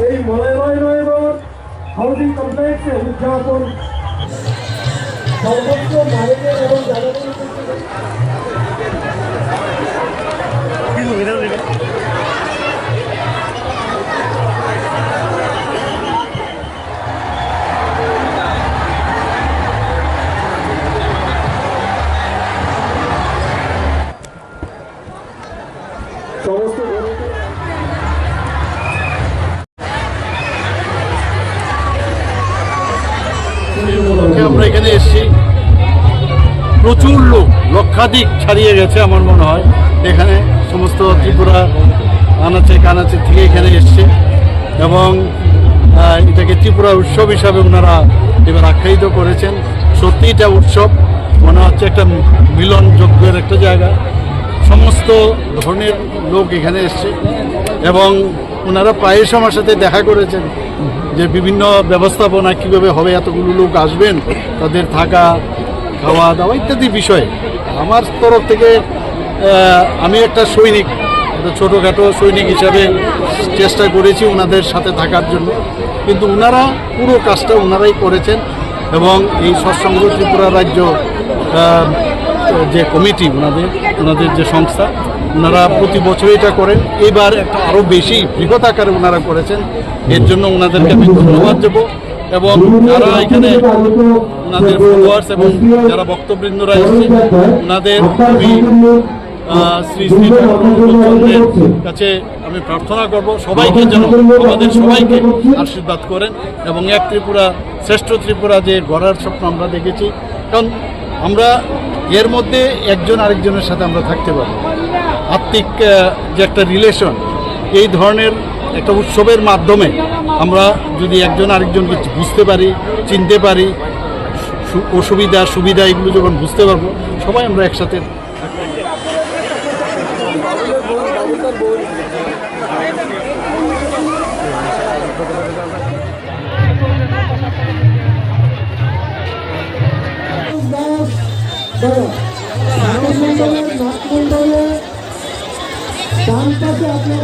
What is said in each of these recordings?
এই Malay road housing কমপ্লেক্সে উদযাপন সর্বোচ্চ নারীদের এবং সমস্ত আমরা এখানে এসেছি, প্রচুর লোক, লক্ষাধিক ছাড়িয়ে গেছে আমার মনে হয়। এখানে সমস্ত ত্রিপুরা আনাচে কানাচে থেকে এখানে এসছে এবং এটাকে ত্রিপুরা উৎসব হিসাবে ওনারা এবার আখ্যায়িত করেছেন। সত্যি এটা উৎসব মনে হচ্ছে, একটা মিলনযোগ্যের একটা জায়গা। সমস্ত ধরনের লোক এখানে এসছে এবং ওনারা প্রায়শ আমার সাথে দেখা করেছেন যে বিভিন্ন ব্যবস্থাপনা কীভাবে হবে, এতগুলো লোক আসবেন, তাদের থাকা খাওয়া দাওয়া ইত্যাদি বিষয়ে। আমার তরফ থেকে আমি একটা সৈনিক, একটা ছোটোখাটো সৈনিক হিসাবে চেষ্টা করেছি ওনাদের সাথে থাকার জন্য, কিন্তু ওনারা পুরো কাজটা ওনারাই করেছেন এবং এই সৎসঙ্গ ত্রিপুরা রাজ্য যে কমিটি, ওনাদের যে সংস্থা, ওনারা প্রতি বছর এটা করেন। এবার একটা আরও বেশি বৃহৎ আকারে ওনারা করেছেন, এর জন্য ওনাদেরকে আমি ধন্যবাদ দেবো। এবং যারা এখানে ওনাদের ফলোয়ার্স এবং যারা বক্তবৃন্দরা এসেছে, ওনাদের আমি শ্রী শ্রী চন্দ্রের কাছে আমি প্রার্থনা করব সবাইকে যেন আমাদের সবাইকে আশীর্বাদ করেন এবং এক ত্রিপুরা শ্রেষ্ঠ ত্রিপুরা যে গড়ার স্বপ্ন আমরা দেখেছি। কারণ আমরা এর মধ্যে একজন আরেকজনের সাথে আমরা থাকতে পারি, আত্মিক যে একটা রিলেশন, এই ধরনের একটা উৎসবের মাধ্যমে আমরা যদি একজন আরেকজনকে বুঝতে পারি, চিনতে পারি, অসুবিধা সুবিধা এগুলো যখন বুঝতে পারবো, সবাই আমরা একসাথে ডান পাশে আপনার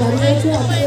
দাঁড়িয়ে আছে, আপনি